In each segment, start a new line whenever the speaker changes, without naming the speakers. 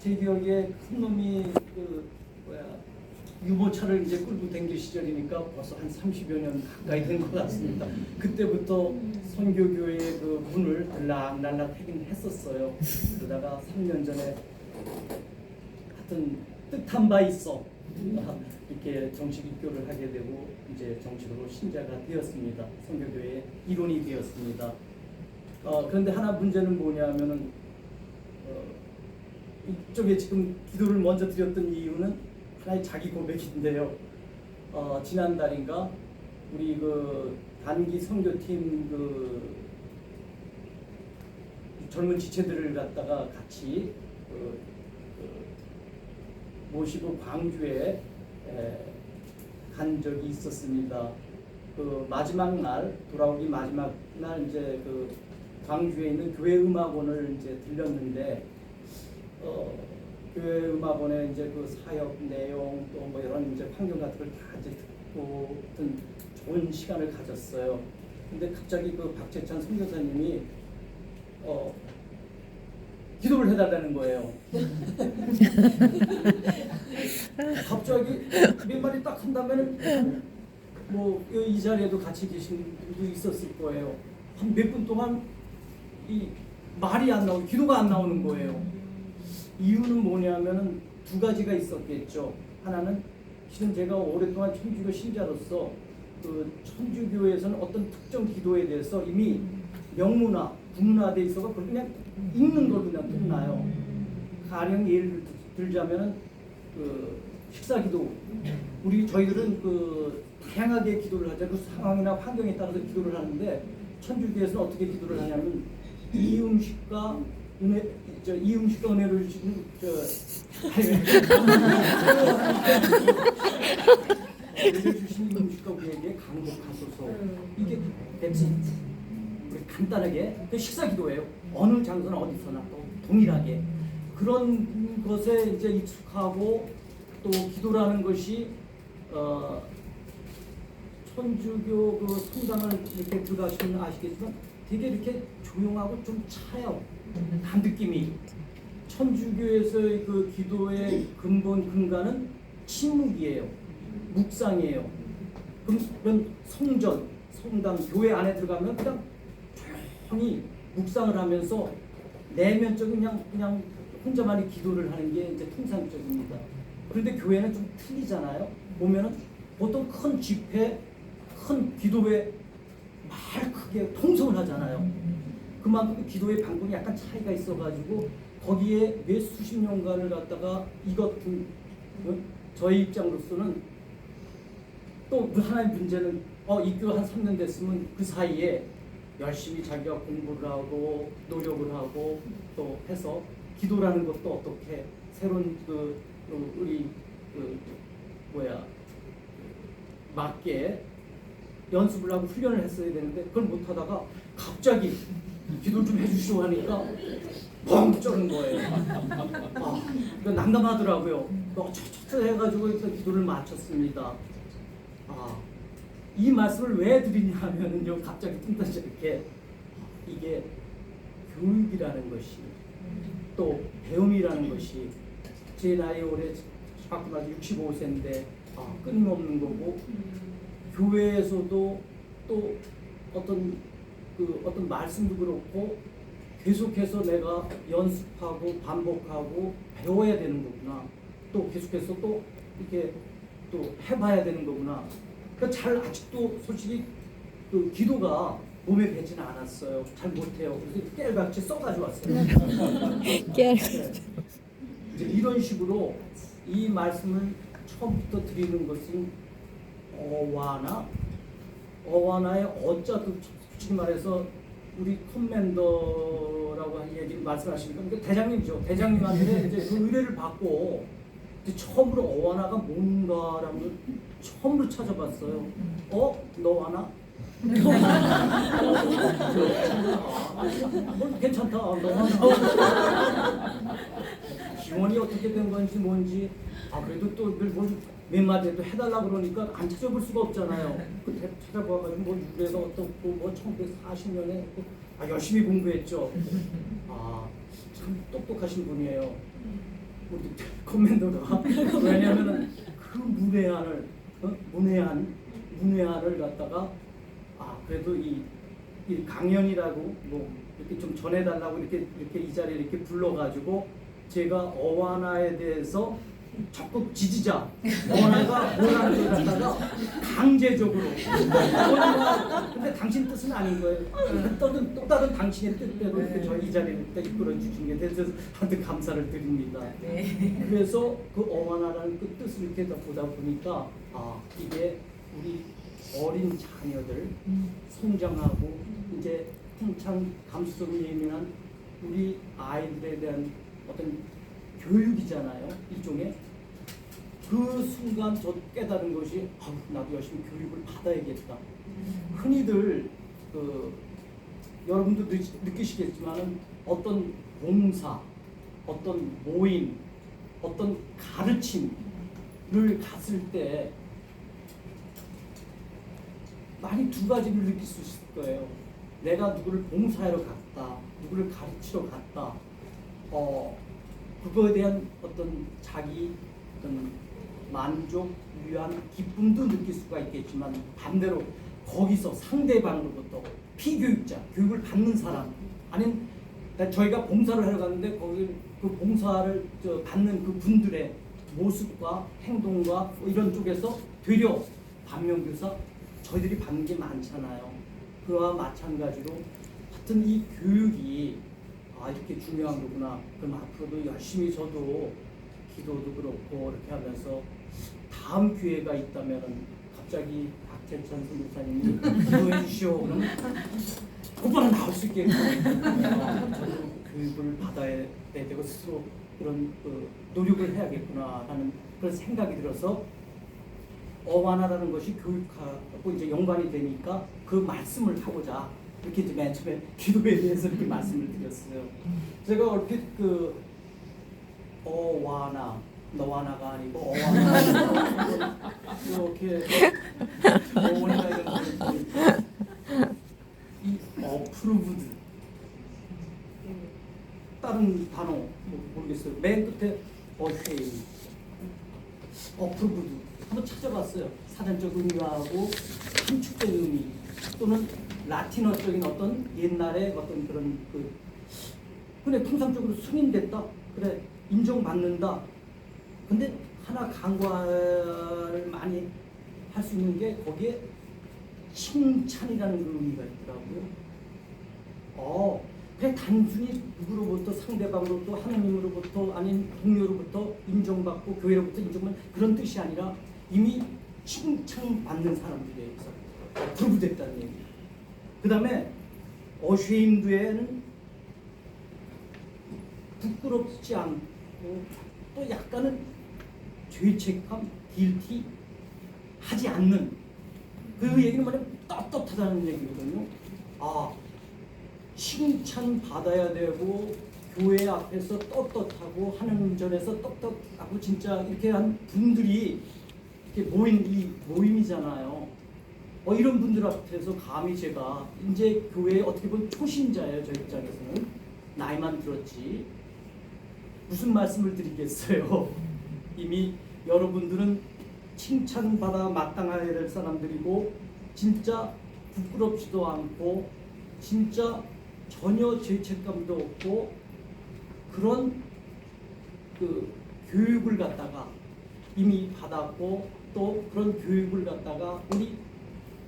제 기억에 큰 놈이 유모차를 이제 끌고 댕길 시절이니까 벌써 한 30여 년 가까이 된 것 같습니다. 그때부터 선교교회의 그 문을 들락날락 하긴 했었어요. 그러다가 3년 전에 하여튼 뜻한 바 있어 이렇게 정식 입교를 하게 되고 이제 정식으로 신자가 되었습니다. 선교교회의 일원이 되었습니다. 그런데 하나 문제는 뭐냐면은 이쪽에 지금 기도를 먼저 드렸던 이유는 하나의 자기 고백인데요. 지난달인가 우리 그 단기 선교팀 그 젊은 지체들을 갖다가 같이 모시고 광주에 간 적이 있었습니다. 그 마지막 날 돌아오기 마지막 날 이제 그 광주에 있는 교회 음악원을 이제 들렸는데 교회 음악원의 이제 그 사역 내용 또 뭐 이런 이제 환경 같은 걸 다 이제 듣고 어떤 좋은 시간을 가졌어요. 근데 갑자기 그 박재찬 선교사님이 기도를 해달라는 거예요. 갑자기 몇 마디 딱 한다면은 뭐 이 자리에도 같이 계신 분도 있었을 거예요. 한 몇 분 동안 이 말이 안 나오고 기도가 안 나오는 거예요. 이유는 뭐냐면은 두 가지가 있었겠죠. 하나는 실은 제가 오랫동안 천주교 신자로서 그 천주교에서는 어떤 특정 기도에 대해서 이미 명문화, 구문화돼 있어서 그냥 읽는 걸 그냥 끝나요. 가령 예를 들자면은 그 식사기도, 저희들은 그 다양하게 기도를 하자. 그 상황이나 환경에 따라서 기도를 하는데 천주교에서는 어떻게 기도를 하냐면 이 음식과 은혜를 주시는 주신 음식과 우리에게 강복하소서. 이게 우리 간단하게 그 식사 기도예요. 어느 장소나 어디서나 또 동일하게 그런 것에 이제 익숙하고 또 기도라는 것이 천주교 그 성당을 이렇게 들어가시면 아시겠지만 되게 이렇게 조용하고 좀 차요. 한 느낌이. 천주교에서의 그 기도의 근간은 침묵이에요. 묵상이에요. 그럼 성당, 교회 안에 들어가면 그냥 조용히 묵상을 하면서 내면적인 그냥 혼자만의 기도를 하는 게 이제 통상적입니다. 그런데 교회는 좀 틀리잖아요. 보면은 보통 큰 집회, 큰 기도회 말 크게 통성을 하잖아요. 그만큼 기도의 방법이 약간 차이가 있어가지고 거기에 몇 수십 년간을 갖다가 저희 입장으로서는 또 하나의 문제는 입교 한 3년 됐으면 그 사이에 열심히 자기가 공부를 하고 노력을 하고 또 해서 기도라는 것도 어떻게 새로운 우리 맞게 연습을 하고 훈련을 했어야 되는데 그걸 못하다가 갑자기 기도 좀 해주시오 하니까 뻥 쩌는 거예요. 난감하더라고요. 첫 해가지고 기도를 마쳤습니다. 이 말씀을 왜 드리냐면요, 갑자기 뜬다지게 이게 교육이라는 것이 또 배움이라는 것이 제 나이 올해 밖에 말해서 65세인데 끊임없는 거고 교회에서도 또 어떤 말씀도 그렇고 계속해서 내가 연습하고 반복하고 배워야 되는 거구나. 또 계속해서 또 이렇게 또 해봐야 되는 거구나. 그러니까 아직도 솔직히 그 기도가 몸에 배지는 않았어요. 잘 못해요. 그래서 깨알같이 써가지고 왔어요. 깨알같이. 이제 이런 식으로 이 말씀을 처음부터 드리는 것은 어와나의 어자도 솔직히 말해서 우리 커맨더라고 말씀하시니까 그러니까 대장님이죠. 대장님한테 이제 그 의뢰를 받고 이제 처음으로 어와나가 뭔가라는 걸 처음으로 찾아봤어요. 너와나? 괜찮다. 너와나. 기원이 어떻게 된 건지 뭔지 그래도 또 몇 마디 또 해달라 그러니까 안 찾아볼 수가 없잖아요. 그때 찾아봐가지고 뭐 유래가 어떻고 뭐 1940년에 열심히 공부했죠. 참 똑똑하신 분이에요. 우리 커맨더가 왜냐하면은 그 문외한을 갖다가 그래도 이 강연이라고 뭐 이렇게 좀 전해달라고 이렇게 이 자리에 이렇게 불러가지고 제가 어와나에 대해서 적극 지지자 어와나가 뭐라는 걸 갖다가 강제적으로 근데 당신 뜻은 아닌 거예요. 또 다른 당신의 뜻대로 이렇게 저희 이 자리를 이끌어 주신 게 대해서 하여튼 감사를 드립니다.
네.
그래서 그 어와나라는 그 뜻을 이렇게 보다 보니까 이게 우리 어린 자녀들 성장하고 이제 한창 감수성이 예민한 우리 아이들에 대한 어떤 교육이잖아요. 일종의 그 순간 저 깨달은 것이 나도 열심히 교육을 받아야겠다. 흔히들 여러분도 느끼시겠지만은 어떤 봉사, 어떤 모임, 어떤 가르침을 갔을 때 많이 두 가지를 느낄 수 있을 거예요. 내가 누구를 봉사하러 갔다, 누구를 가르치러 갔다. 그거에 대한 어떤 자기 어떤 만족, 위안, 기쁨도 느낄 수가 있겠지만 반대로 거기서 상대방으로부터 피교육자, 교육을 받는 사람 아니면 저희가 봉사를 하러 갔는데 거기 그 봉사를 받는 그 분들의 모습과 행동과 이런 쪽에서 되려 반면교사 저희들이 받는 게 많잖아요. 그와 마찬가지로 하여튼 이 교육이 이렇게 중요한 거구나. 그럼 앞으로도 열심히 저도 기도도 그렇고 이렇게 하면서 다음 기회가 있다면은 갑자기 박재천 선교사님이 기도해 주시오. 그러면 곧바로 나올 수 있게 저도 교육을 받아야 되고 스스로 그런 노력을 해야겠구나라는 그런 생각이 들어서 어와나라는 것이 교육하고 이제 연관이 되니까 그 말씀을 하고자 이렇게 이제 맨 처음에 기도에 대해서 이렇게 말씀을 드렸어요. 제가 얼핏 어와나 너와나가 아니고 어와나 이렇게 어머니가 이런 이 approved 다른 단어 모르겠어요. 맨 끝에 ashamed approved 한번 찾아봤어요. 사전적 의미하고 함축된 의미 또는 라틴어적인 어떤 옛날의 어떤 그런 근데 통상적으로 승인됐다. 그래 인정받는다. 근데 하나 간과를 많이 할 수 있는 게 거기에 칭찬이라는 의미가 있더라고요. 그냥 단순히 누구로부터 상대방으로부터 하나님으로부터 아닌 동료로부터 인정받고 교회로부터 인정받는 그런 뜻이 아니라 이미 칭찬받는 사람들이에요. 부르부됐다는 얘기예요. 그 다음에 어쉐임드에는 부끄럽지 않고 또 약간은 죄책감, guilty 하지 않는 그 얘기는 뭐냐면 떳떳하다는 얘기거든요. 칭찬 받아야 되고 교회 앞에서 떳떳하고 하나님 전에서 떳떳하고 진짜 이렇게 한 분들이 이렇게 모인 이 모임이잖아요. 이런 분들 앞에서 감히 제가 이제 교회에 어떻게 보면 초신자예요. 저 입장에서는 나이만 들었지 무슨 말씀을 드리겠어요. 이미 여러분들은 칭찬받아 마땅해야 될 사람들이고 진짜 부끄럽지도 않고 진짜 전혀 죄책감도 없고 그런 교육을 갖다가 이미 받았고 또 그런 교육을 갖다가 우리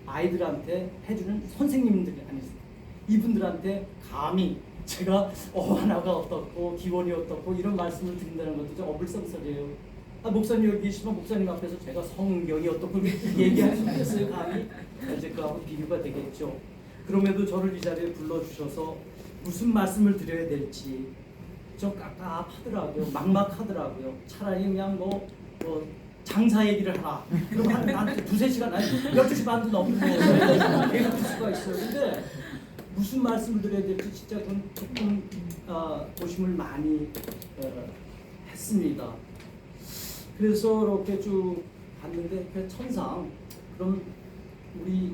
아이들한테 해주는 선생님들이 아니세요. 이분들한테 감히 제가 어하나가 어떻고 기원이 어떻고 이런 말씀을 드린다는 것도 좀 어불성설이에요. 목사님 여기 계시면 목사님 앞에서 제가 성경이 어떻고 얘기할 수 있겠어요. 감히 이제 그하고 비교가 되겠죠. 그럼에도 저를 이 자리에 불러주셔서 무슨 말씀을 드려야 될지 좀 깝깝하더라고요. 막막하더라고요. 차라리 그냥 뭐 장사 얘기를 하라. 그럼 한 두세 시간 아니 12시 반도 넘고 계속 할 수가 있어요. 근데 무슨 말씀을 드려야 될지 진짜 조금 고심을 많이 했습니다. 그래서 이렇게 쭉 갔는데 그 천상 그럼 우리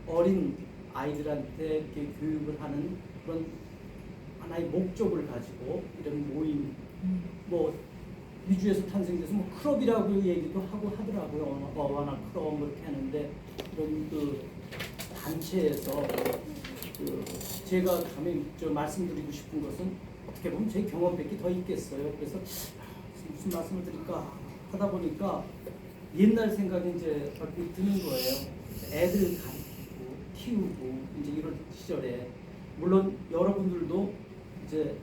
어린 아이들한테 이렇게 교육을 하는 그런 하나의 목적을 가지고 이런 모임, 뭐 미주에서 탄생돼서 뭐 클럽이라고 얘기도 하고 하더라고요. 어와나 클럽 이렇게 하는데 이런 그 단체에서 그 제가 감히 말씀드리고 싶은 것은 어떻게 보면 제 경험밖에 더 있겠어요. 그래서 무슨 말씀을 드릴까 하다 보니까 옛날 생각이 이제 얼핏 드는 거예요. 애들 가르치고 키우고 이제 이런 시절에 물론 여러분들도 이제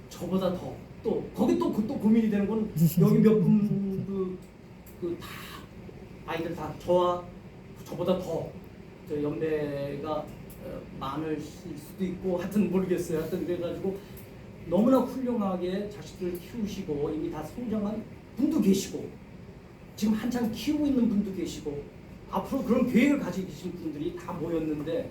저보다 더 또 거기 또 고민이 되는 건 여기 몇 분 그 다 아이들 다 저보다 더 저 연배가 많으실 수도 있고 하여튼 모르겠어요. 하여튼 그래가지고 너무나 훌륭하게 자식들 키우시고 이미 다 성장한 분도 계시고 지금 한창 키우고 있는 분도 계시고 앞으로 그런 계획을 가지고 계신 분들이 다 모였는데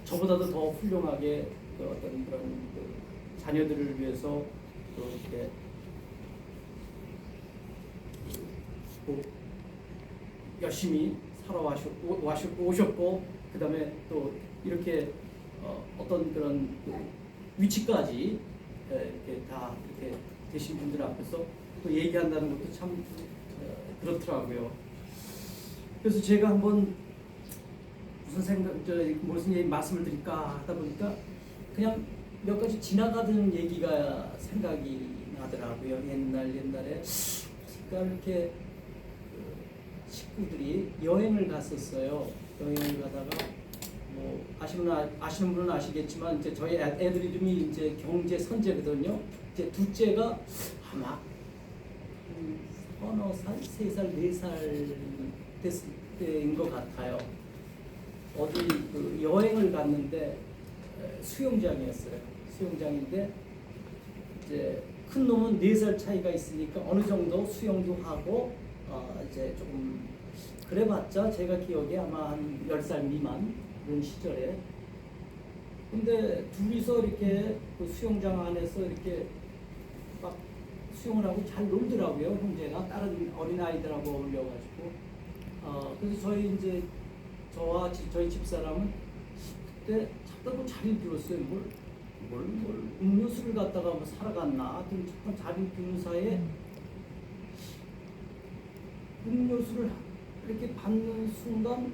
저보다도 더 훌륭하게 그 어떤 그런 그 자녀들을 위해서 또 이렇게 열심히 오셨고 그 다음에 또 이렇게 어떤 그런 그 위치까지 이렇게 다 이렇게 되신 분들 앞에서 또 얘기한다는 것도 참 그렇더라고요. 그래서 제가 한번 무슨 말씀을 드릴까 하다 보니까 그냥 몇 가지 지나가던 얘기가 생각이 나더라고요. 옛날에 그러니까 이렇게 식구들이 여행을 갔었어요. 여행을 가다가 뭐 아시는 분은 아시겠지만 이제 저희 애들 이름이 이제 경제 선재거든요. 이제 둘째가 아마 서너 살, 3살, 4살 됐을 때인 것 같아요. 어디 그 여행을 갔는데 수영장이었어요. 수영장인데 이제 큰 놈은 4살 차이가 있으니까 어느 정도 수영도 하고 이제 조금 그래봤자 제가 기억에 아마 한 10살 미만 그런 시절에 근데 둘이서 이렇게 그 수영장 안에서 이렇게 막 수영을 하고 잘 놀더라고요. 형제가 다른 어린 아이들하고 어울려가지고 그래서 저와 저희 집사람은 그때 잡다고 자리를 비웠어요. 뭘 음료수를 갖다가 뭐 사러 갔나 하여튼 잠깐 자리를 비운 사이에 음료수를 이렇게 받는 순간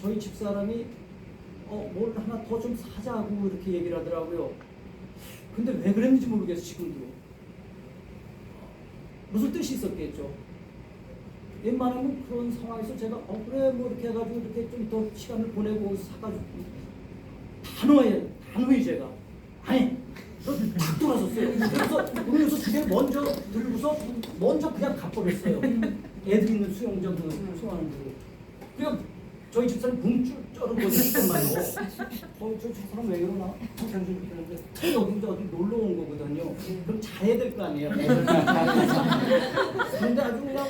저희 집사람이 뭘 하나 더 좀 사자고 이렇게 얘기를 하더라고요. 근데 왜 그랬는지 모르겠어. 지금도 무슨 뜻이 있었겠죠. 웬만하면 그런 상황에서 제가 그래 뭐 이렇게 해가지고 이렇게 좀 더 시간을 보내고 사가지고 단호히 제가 아니 탁 돌아섰어요. 그래서 음료수 2개 먼저 들고서 먼저 그냥 가버렸어요. 애들 있는 수영장 수영하는 데로. 그러니까 저희 집사람 붕줄 쩌르고 있었만요. 저 사람 왜 이러나? 정신 그런데 여기 어디 놀러 온 거거든요. 그럼 자야 될 거 아니에요. 근데 아주 그냥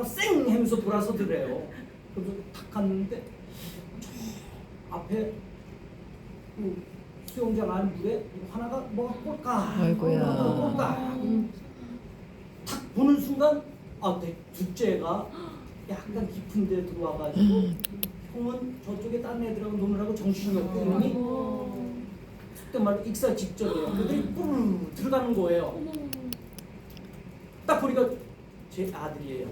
쌩 하면서 돌아서더래요. 그래서 탁 갔는데 저 앞에 수영장 안 물에 하나가 뭐가 꼴까? 꼴까? 탁 보는 순간 둘째가 약간 깊은 데 들어와가지고 형은 저쪽에 다른 애들하고 노느라고 정신이 없고 이러니 그때 말로 익사 직전이에요. 그들이 뿔 들어가는 거예요. 딱 보니까 제 아들이에요.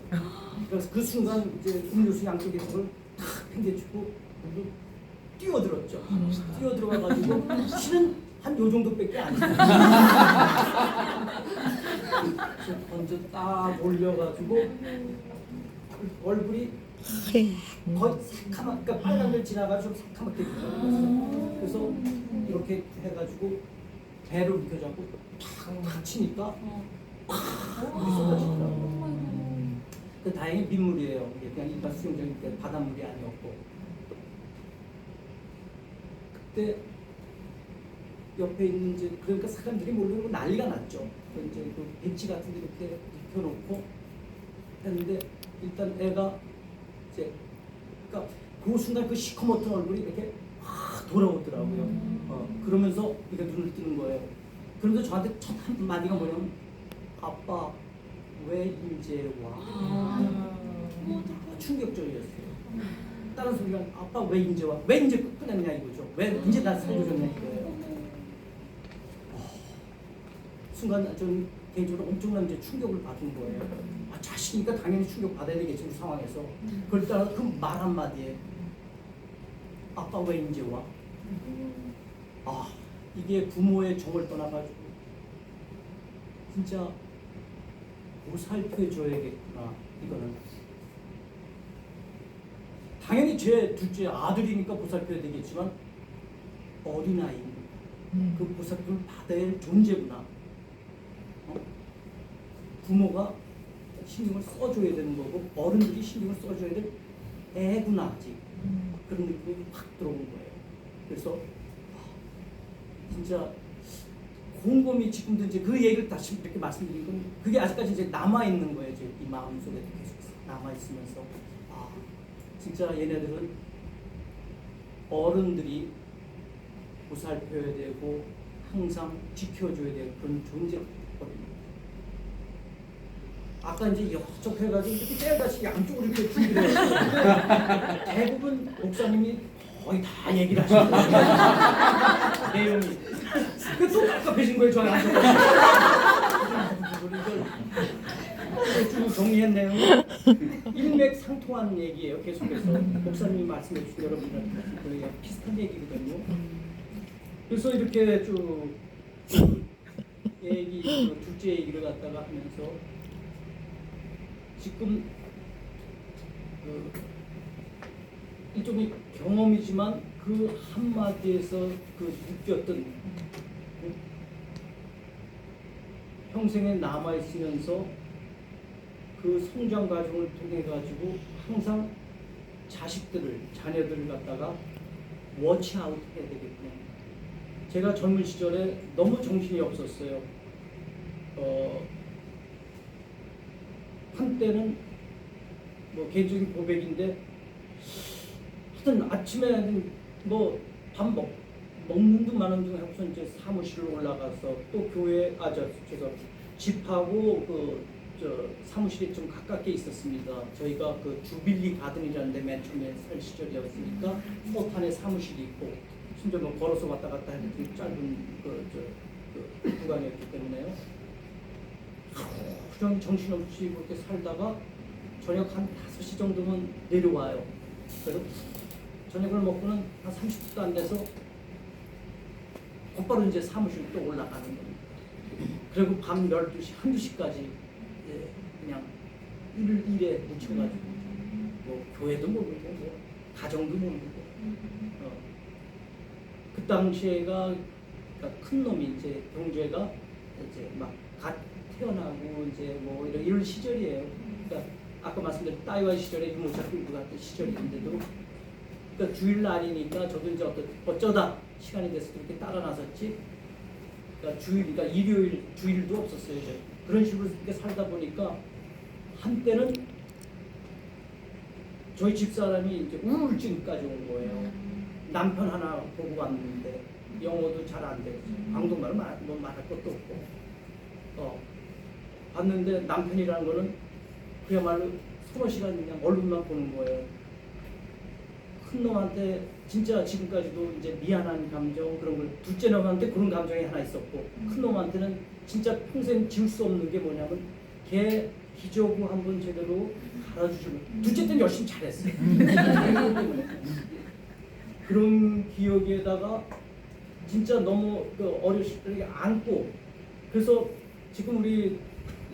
그래서 그 순간 이제 음료수 양쪽에 그걸 탁 팽개치고 뛰어들었죠. 뛰어들어가가지고 실은 한 요 정도밖에 안 돼요. 먼저 딱 올려가지고 얼굴이 거의 새카맣게 그러니까 빨간들 지나가지고 새카맣게 됐어요. 그래서 이렇게 해가지고 배를 움켜잡고 탁 치니까 물이 쏟아지더라고요. 그 다행히 민물이에요. 그냥 일반 수영장인데 바닷물이 아니었고 그때 옆에 있는 이제 그러니까 사람들이 몰려오고 난리가 났죠. 이제 그 벤치 같은 데 이렇게 눕혀놓고 했는데 일단 애가 이제 그러니까 그 순간 그 시커멓던 얼굴이 이렇게 확 돌아오더라고요. 그러면서 이렇게 눈을 뜨는 거예요. 그러면서 저한테 첫 한마디가 뭐냐면 아빠 왜 이제 와? 충격적이었어요. 다른 소리가 아빠 왜 이제 와? 왜 이제 끝냈냐 이거죠. 왜 이제 날 살려줬냐 이거예요. 순간 좀 개인적으로 엄청난 이제 충격을 받은 거예요. 아, 자식이니까 당연히 충격 받아야 되겠지 그 상황에서. 그럴 때 그 말 한마디에 아빠 왜 이제 와? 아, 이게 부모의 정을 떠나가지고 진짜 보살펴줘야겠구나. 이거는 당연히 제 둘째 아들이니까 보살펴야 되겠지만 어린아이 그 보살핌을 받아야 할 존재구나. 부모가 신경을 써줘야 되는 거고 어른들이 신경을 써줘야 될 애구나. 아직 그런 느낌이 확 들어온 거예요. 그래서 진짜 곰곰이 지금도 이제 그 얘기를 다시 이렇게 말씀드린 건 그게 아직까지 이제 남아 있는 거예요. 이제 이 마음 속에 계속 남아 있으면서 아 진짜 얘네들은 어른들이 보살펴야 되고 항상 지켜줘야 될 그런 존재거든요. 아까 이제 여쪽 해가지고 이렇게 떼어다시 양쪽으로 이렇게 준비를 했어요. 대부분 목사님이 거의 다 얘기를 하시는 거예요. 내용이. 또 깝깝해진 거예요, 저한테. 이걸 쭉 정리했네요. 일맥상통한 얘기예요, 계속해서. 목사님이 말씀해 주신 여러분들한테 비슷한 얘기거든요. 그래서 이렇게 쭉 얘기, 둘째 얘기를 갖다가 하면서 지금 일종의 경험이지만 그 한마디에서 그 느꼈던 평생에 남아있으면서 그 성장 과정을 통해 가지고 항상 자녀들을 갖다가 워치아웃 해야 되겠구나. 제가 젊은 시절에 너무 정신이 없었어요. 한때는 뭐 개인적인 고백인데 하여튼 아침에 뭐 밥 먹는 둥 마는 둥 하고서 이제 사무실로 올라가서 또 교회 집하고 사무실이 좀 가깝게 있었습니다. 저희가 그 주빌리 가든이라는 데 맨 처음에 살 시절이었으니까 포탄에 사무실이 있고 심지어 뭐 걸어서 왔다 갔다 해도 되게 짧은 구간이었기 때문에요. 그냥 정신없이 그렇게 살다가 저녁 한 5시 정도면 내려와요. 그래서 저녁을 먹고는 한 30분도 안 돼서 곧바로 이제 사무실 또 올라가는 겁니다. 그리고 밤 12시, 1~2시까지 그냥 일에 묻혀가지고 뭐 교회도 모르고 뭐 가정도 모르고 그 당시에가 그러니까 큰 놈이 이제 경제가 이제 막 갓 태어나고 이제 뭐 이런 시절이에요. 그러니까 아까 말씀드린 따이와 시절에 유모차 끌고 갔던 시절인데도 그러니까 주일날이니까 저도 이제 어쩌다 시간이 돼서 그렇게 따라 나섰지. 그러니까 그러니까 일요일 주일도 없었어요. 이제. 그런 식으로 이렇게 살다 보니까 한때는 저희 집사람이 이제 우울증까지 온 거예요. 남편 하나 보고 왔는데 영어도 잘 안 되고 광동말은 뭐 말할 것도 없고 봤는데 남편이라는 거는 그야말로 서너 시간 그냥 얼굴만 보는 거예요. 큰 놈한테 진짜 지금까지도 이제 미안한 감정 그런 걸 둘째 놈한테 그런 감정이 하나 있었고 큰 놈한테는 진짜 평생 지울 수 없는 게 뭐냐면 걔 기저귀 한번 제대로 갈아주시면 둘째 때는 열심히 잘했어요. 그런 기억에다가 진짜 너무 어렸을 때 안고 그래서 지금 우리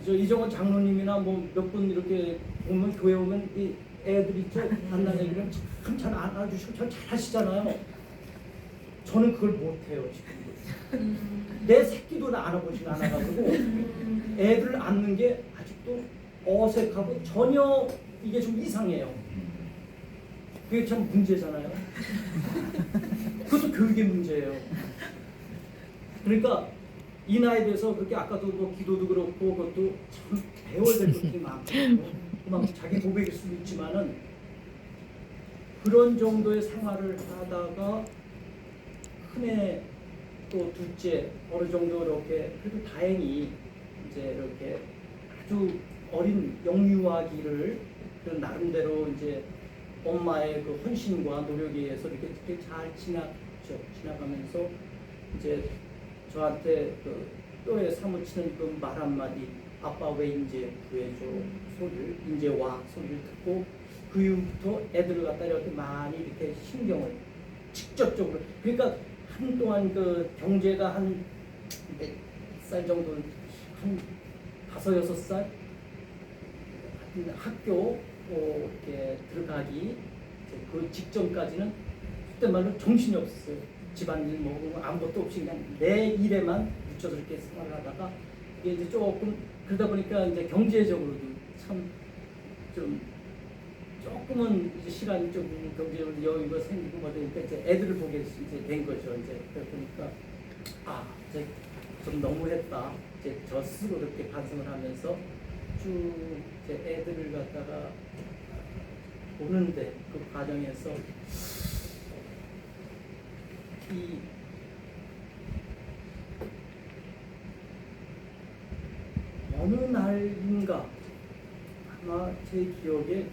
이정원 장로님이나 뭐 몇 분 이렇게 보면 교회 오면 이 애들이 만난 얘기를 참 잘 안아주시고 참 잘하시잖아요. 저는 그걸 못해요 지금도. 내 새끼도 안아보진 않아가지고 애들 안는 게 아직도 어색하고 전혀 이게 좀 이상해요. 그게 참 문제잖아요. 그것도 교육의 문제예요. 그러니까 이 나이에 대해서 그렇게 아까도 뭐 기도도 그렇고 그것도 참 배워야 될 것들이 많거든요. 그만 자기 고백일 수도 있지만은 그런 정도의 생활을 하다가 큰애 또 둘째 어느 정도 이렇게 그래도 다행히 이제 이렇게 아주 어린 영유아기를 그런 나름대로 이제 엄마의 그 헌신과 노력에 의해서 이렇게 잘 지나가면서 이제 저한테 그 뼈에 사무치는 그 말 한마디, 아빠 왜 이제 구해줘 소리를, 이제 와 소리를 듣고 그 이후부터 애들을 갖다 이렇게 많이 이렇게 신경을 직접적으로, 그러니까 한동안 그 경제가 한 몇 살 정도, 한 5, 6살 학교 이렇게 들어가기 그 직전까지는 그때 말로 정신이 없었어요. 집안일 뭐 아무것도 없이 그냥 내 일에만 묻혀서 이렇게 생활을 하다가 이게 이제 조금 그러다 보니까 이제 경제적으로도 참 좀 조금은 이제 시간이 좀 경제적으로 여유가 생기고 뭐 되니까 이제 애들을 보게 이제 된 거죠. 이제 그러니까 이제 좀 너무했다. 이제 저 스스로 이렇게 반성을 하면서 쭉 이제 애들을 갖다가 보는데 그 과정에서 이 어느 날인가 아마 제 기억에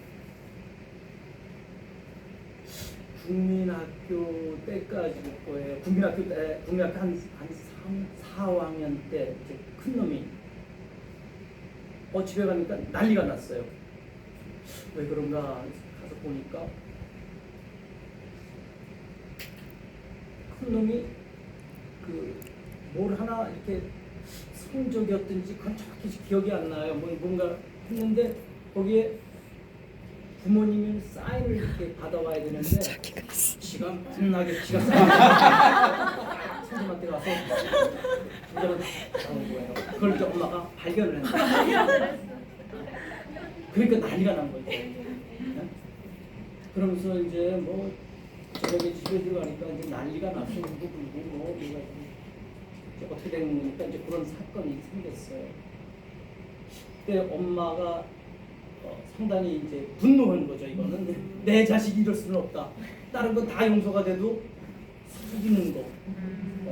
국민학교 때까지일 거예요. 국민학교 한 3, 4학년 때 이제 큰 놈이 집에 가니까 난리가 났어요. 왜 그런가 가서 보니까 큰 놈이 그 뭘 하나 이렇게 성적이었든지 그건 정확히 기억이 안 나요. 뭔가 했는데 거기에 부모님이 사인을 이렇게 받아와야 되는데 지가 겁나게 지가 사인 선생님한테 가서 도장을 나온 거예요. 그걸 이제 엄마가 발견을 했어요. 그러니까 난리가 난 거죠. 네? 그러면서 이제 뭐 저녁에 집에 들어가니까 이제 난리가 났어. 울고 뭐 이제 어떻게 된 거니까 이제 그런 사건이 생겼어요. 그때 엄마가 상당히 이제 분노한 거죠. 이거는 내 자식이 이럴 수는 없다. 다른 건 다 용서가 돼도 속이는 거,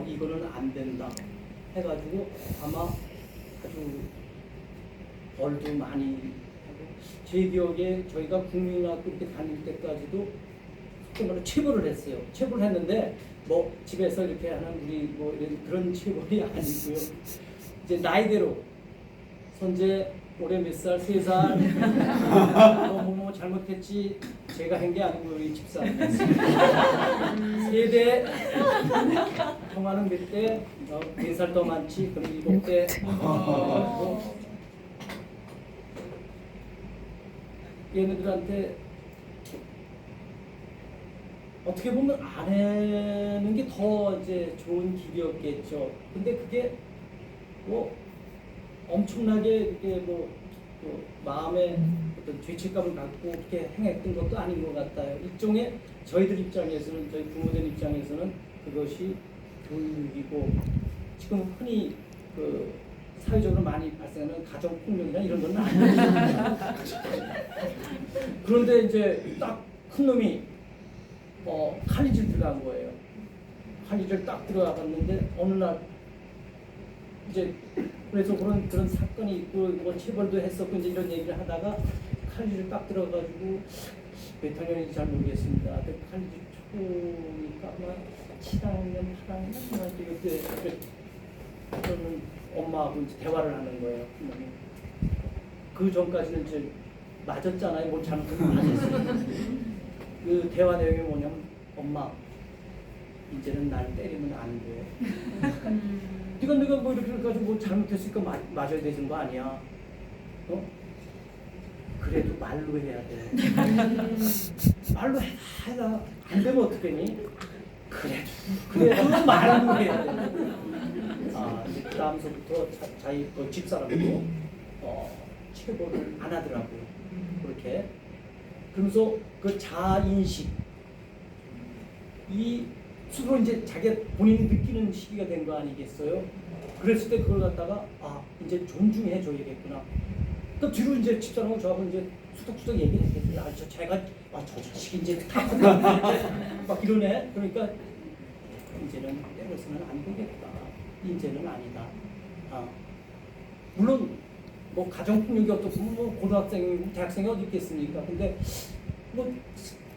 이거는 안 된다. 해가지고 아마 아주 벌도 많이 하고, 제 기억에 저희가 국민학교 이렇게 다닐 때까지도 속된 말로 체벌을 했어요. 체벌을 했는데 뭐 집에서 이렇게 하는 우리 뭐 이런 그런 체벌이 아니고요. 이제 나이대로 선제 올해 몇 살, 3살, 뭐 잘못했지, 제가 한 게 아니고 우리 집사람 세대 통화는 몇 대, 4살 더 많지, 그럼 7대. 얘네들한테 어떻게 보면 안 하는 게 더 이제 좋은 길이었겠죠. 근데 그게 뭐 엄청나게 이렇게 뭐 마음에 어떤 죄책감을 갖고 그렇게 행했던 것도 아닌 것 같아요. 일종의 저희들 입장에서는, 저희 부모들 입장에서는 그것이 교육이고, 지금 흔히 그 사회적으로 많이 발생하는 가정 폭력이나 이런 건 아니에요. 그런데 이제 딱 큰 놈이 칼리질 들어간 거예요. 칼리질 딱 들어갔는데 어느 날 이제 그래서 그런 사건이 있고 뭐 체벌도 했었고 이제 이런 얘기를 하다가 칼리를 딱 들어가지고 몇 학년인지 잘 모르겠습니다. 칼리지 초니까 아마 7학년, 8학년 그때 저는 엄마하고 이제 대화를 하는 거예요. 그 전까지는 이제 맞았잖아요. 뭘 잘못하면 맞았어요. 그 대화 내용이 뭐냐면, 엄마 이제는 날 때리면 안 돼. 네가 뭐 이렇게 가지고 뭐 잘못했으니까 맞아야 되는 거 아니야? 그래도 말로 해야 돼. 말로 해라. 안 되면 어떡하니? 그래도 말로 해야 돼. 이제 그 다음서부터 자기 그 집사람도 체벌을 안 하더라고요. 그렇게. 그러면서 그 자인식, 이 스스로 이제 자기 본인이 느끼는 시기가 된 거 아니겠어요? 그랬을 때 그걸 갖다가 이제 존중해 줘야겠구나. 또 뒤로 이제 집사람하고 저하고 이제 수덕수덕 얘기를 했겠어요. 저 자식 이제 다 막 이러네. 그러니까 이제는 때려서는 안 되겠다. 이제는 아니다. 물론 뭐 가정폭력이 어떻고 뭐 고등학생이고 대학생이 어디 있겠습니까? 근데 뭐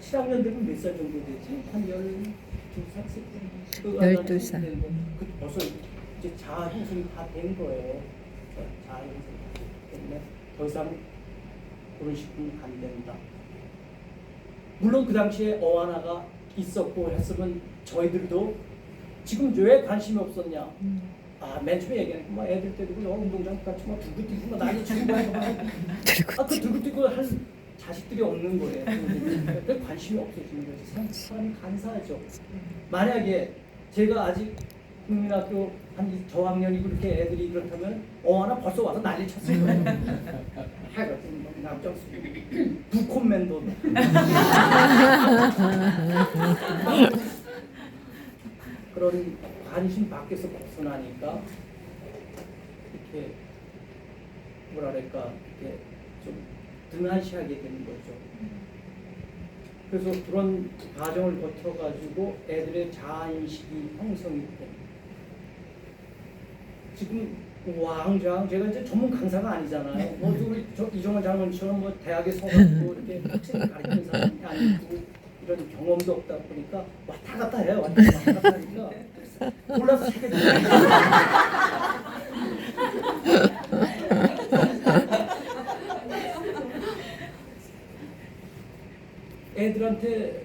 7학년 되면 몇 살 정도 되지? 한 12살?
12살.
그 벌써 이제 자아 형성이 다 된 거예요. 자아 형성이 다 됐기 때문에 더 이상 그런 식으로는 안 된다. 물론 그 당시에 어하나가 있었고 했으면 저희들도 지금 왜 관심이 없었냐? 맨 처음에 얘기하니까 뭐 애들 때리고 운동장 같이 막 들고 뛰고 막 난리 치고 그 들고 뛰고 할 자식들이 없는 거예요. 그러니까 관심이 없어지는 거지. 사람이 간사하죠. 만약에 제가 아직 국민학교 한 저학년이고 그렇게 애들이 그렇다면 어하나 벌써 와서 난리 쳤을 거예요. 하여튼 남정수 부콘맨도 그런 관심 밖에서 벗어나니까 이렇게 뭐랄까 이렇게 좀 등한시하게 되는 거죠. 그래서 그런 과정을 거쳐가지고 애들의 자아인식이 형성이 됩니다. 지금 왕좌왕 제가 이제 전문 강사가 아니잖아요. 뭐 우리 이종원 장로님처럼 뭐 대학에 서가지고 이렇게 학생을 가르치는 사람이 아니고 이런 경험도 없다 보니까 왔다 갔다 해요. 왔다 갔다 하니까 골라서 하게 돼요. 애들한테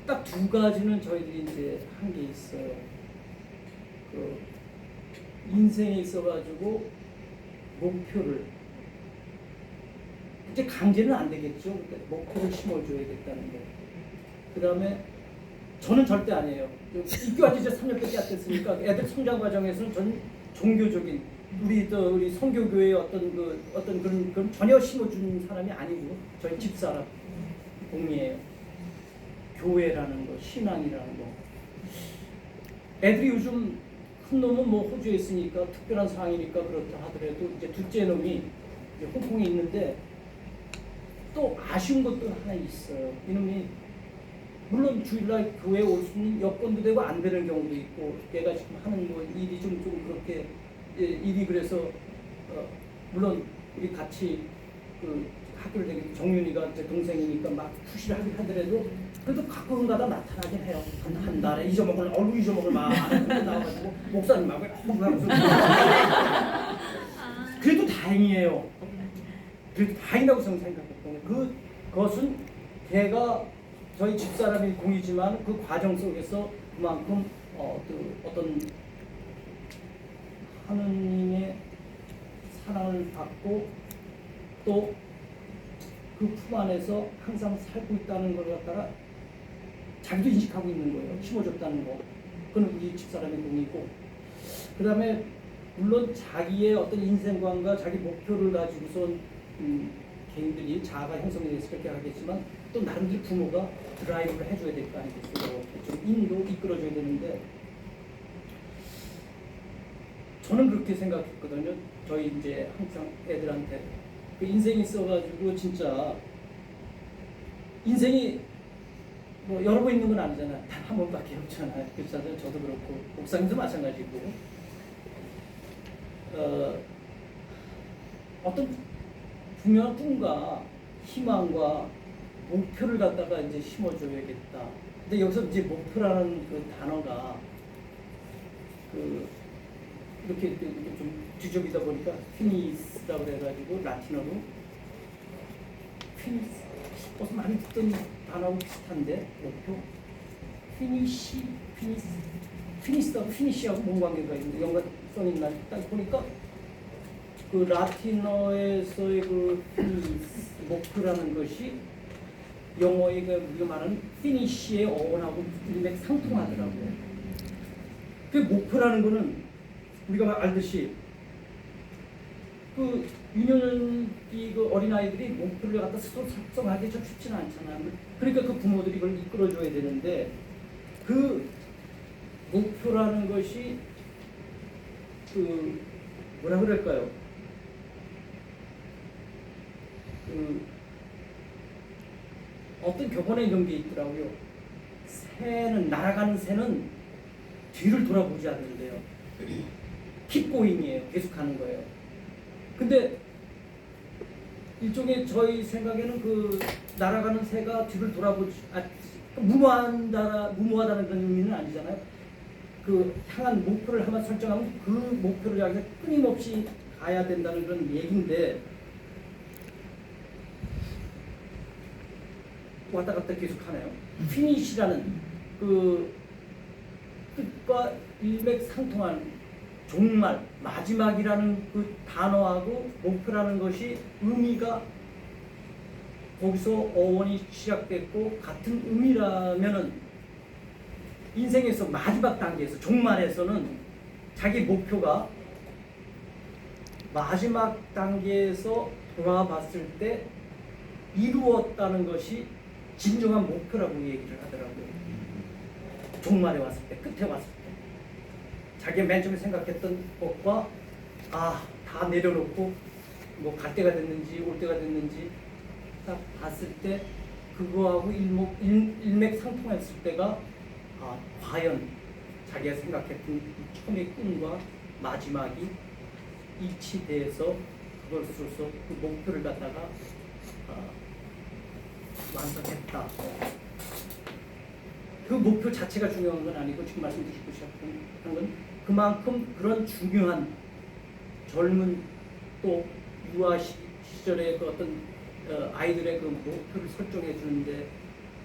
딱 두 가지는 저희들이 이제 한 게 있어요. 그 인생에 있어가지고 목표를 이제 강제는 안 되겠죠. 그러니까 목표를 심어줘야겠다는 거. 그 다음에 저는 절대 아니에요. 입교한 지 이제 3년밖에 안 됐으니까 애들 성장 과정에서는 전 종교적인 우리 성교교회의 어떤 그런 전혀 심어준 사람이 아니고 저희 집사람 공이에요. 교회라는 거, 신앙이라는 거. 애들이 요즘 큰 놈은 뭐 호주에 있으니까 특별한 상황이니까 그렇다 하더라도 이제 둘째 놈이 이제 홍콩에 있는데 또 아쉬운 것도 하나 있어요. 이놈이 물론 주일날 교회에 올 수 있는 여건도 되고 안 되는 경우도 있고 얘가 지금 하는 뭐 일이 좀 그렇게 일이 그래서 물론 우리 같이 그 학교를 다니는 정윤이가 제 동생이니까 막 푸시를 하긴 하더라도 그래도 가끔가다 나타나긴 해요. 한 달에 잊어먹을 막 나와가지고 목사님하고 그래도 다행이에요. 그래도 다행이라고 생각했거든요. 그것은 걔가 저희 집사람이 공이지만 그 과정 속에서 그만큼 어떤 하느님의 사랑을 받고 또 그 품 안에서 항상 살고 있다는 걸 갖다가 자기도 인식하고 있는 거예요. 심어줬다는 거. 그건 우리 집사람의 공이고 그 다음에 물론 자기의 어떤 인생관과 자기 목표를 가지고서 개인들이 자아가 형성이 돼서 그렇게 하겠지만 또 나름대로 부모가 드라이브를 해줘야 될 거 아니겠어요. 좀 인도 이끌어줘야 되는데 저는 그렇게 생각했거든요. 저희 이제 항상 애들한테 그 인생이 있어가지고 진짜 인생이 뭐 여러 번 있는 건 아니잖아요. 단 한 번밖에 없잖아요. 그래서 저도 그렇고 목사님도 마찬가지고 어떤 분명한 꿈과 희망과 목표를 갖다가 이제 심어줘야겠다. 근데 여기서 이제 목표라는 그 단어가 이렇게 좀 뒤적이다 보니까 피니스라고 그래가지고 라틴어로 피니스 어서 많이 듣던 단어하고 비슷한데 목표 피니스하고 피니시하고 뭔 관계가 있는데 연관성 있나 딱 보니까 그 라틴어에서의 그 피니스 목표라는 것이 영어의 우리가 말하는 피니시의 어원하고 일맥 상통하더라고요. 그 목표라는 거는 우리가 알듯이 그 유년기 그 어린아이들이 목표를 갖다 스스로 작성하기 좀 쉽지는 않잖아요. 그러니까 그 부모들이 그걸 이끌어줘야 되는데 그 목표라는 것이 그 뭐라 그럴까요? 그 어떤 격언에 이런 게 있더라고요. 날아가는 새는 뒤를 돌아보지 않는데요. 킵고잉이에요. 계속하는 거예요. 근데 일종의 저희 생각에는 그 날아가는 새가 뒤를 돌아보지 무모하다는 그런 의미는 아니잖아요. 그 향한 목표를 한번 설정하면 그 목표를 향해서 끊임없이 가야 된다는 그런 얘기인데 왔다 갔다 계속하네요. 피니시라는 그 뜻과 일맥상통한 종말, 마지막이라는 그 단어하고 목표라는 것이 의미가 거기서 어원이 시작됐고 같은 의미라면은 인생에서 마지막 단계에서 종말에서는 자기 목표가 마지막 단계에서 돌아봤을 때 이루었다는 것이 진정한 목표라고 얘기를 하더라고요. 종말에 왔을 때, 끝에 왔을 때 자기가 맨 처음에 생각했던 것과 다 내려놓고 뭐 갈 때가 됐는지 올 때가 됐는지 딱 봤을 때 그거하고 일맥상통했을 때가 과연 자기가 생각했던 처음의 꿈과 마지막이 일치돼서 그것으로서 그 목표를 갖다가 완성했다. 그 목표 자체가 중요한 건 아니고 지금 말씀드리고 시작한 건 그만큼 그런 중요한 젊은 또 유아 시절의 그 어떤 아이들의 그 목표를 설정해 주는데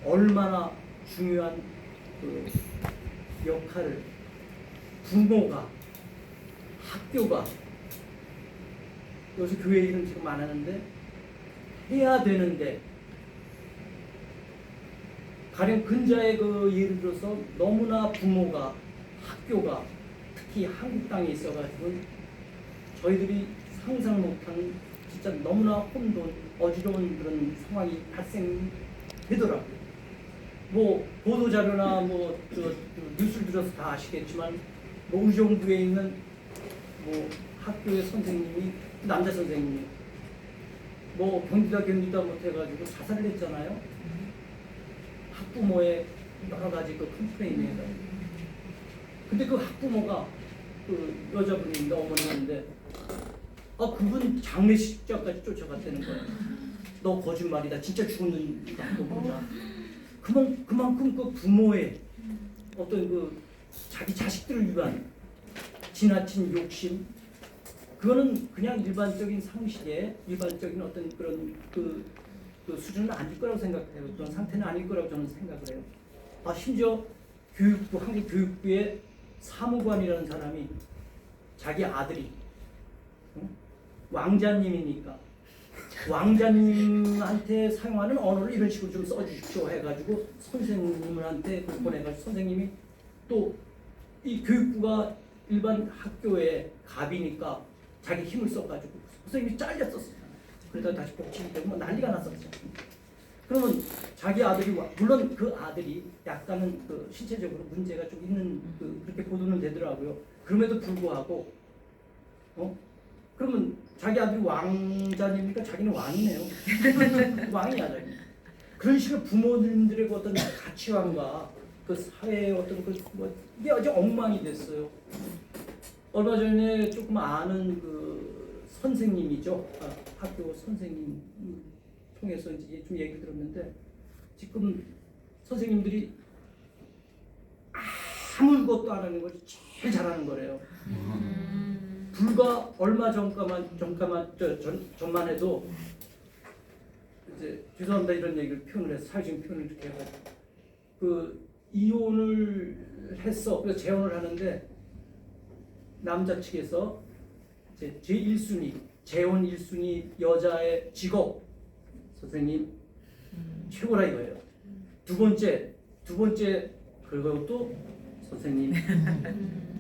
얼마나 중요한 그 역할을 부모가 학교가 요새 교회 일은 지금 안 하는데 해야 되는데 가령 근자의 그 예를 들어서 너무나 부모가 학교가 특히 한국 땅에 있어가지고 저희들이 상상 못한 진짜 너무나 혼돈 어지러운 그런 상황이 발생되더라고요. 뭐 보도 자료나 뭐 뉴스를 들어서 다 아시겠지만 뭐 의정부에 있는 뭐 학교의 선생님이 남자 선생님이 뭐 견디다 못해가지고 자살을 했잖아요. 학부모의 여러 가지 그 컴플레인에 해가지고. 근데 그 학부모가 그 여자분인데 어머니인데 그분 장례식장까지 쫓아갔다는 거예요. 너 거짓말이다. 진짜 죽었는다. 너 보자. 그만큼 그 부모의 어떤 그 자기 자식들을 위한 지나친 욕심 그거는 그냥 일반적인 상식에 일반적인 어떤 그런 그 수준은 아닐 거라고 생각해요. 그런 상태는 아닐 거라고 저는 생각을 해요. 심지어 교육부 한국 교육부의 사무관이라는 사람이 자기 아들이 왕자님이니까 왕자님한테 사용하는 언어를 이런 식으로 좀 써주십시오 해가지고 선생님한테 보내가지고 선생님이 또 이 교육부가 일반 학교의 갑이니까 자기 힘을 써가지고 선생님이 잘렸었어요. 그러다 다시 복직이 되고 뭐 난리가 났었죠. 그러면 자기 아들이 물론 그 아들이 약간은 그 신체적으로 문제가 좀 있는 그렇게 보도는 되더라고요. 그럼에도 불구하고 그러면 자기 아들이 왕자니까 자기는 왕이네요. 왕이야 자기. 그런 식으로 부모님들의 그 어떤 가치관과 그 사회의 어떤 이게 아주 엉망이 됐어요. 얼마 전에 조금 아는 그 선생님이죠. 학교 선생님 통해서 이제 좀 얘기를 들었는데 지금 선생님들이 아무것도 안 하는 것이 제일 잘하는 거래요. 불과 얼마 전만 해도 이제 죄송합니다 이런 얘기를 표현을 해서 사회적인 표현을 이렇게 해가지고 그 이혼을 했어. 그래서 재혼을 하는데 남자 측에서 이제 제1순위 재혼 1순위 여자의 직업 선생님 최고라 이거예요. 두 번째 그것도 선생님.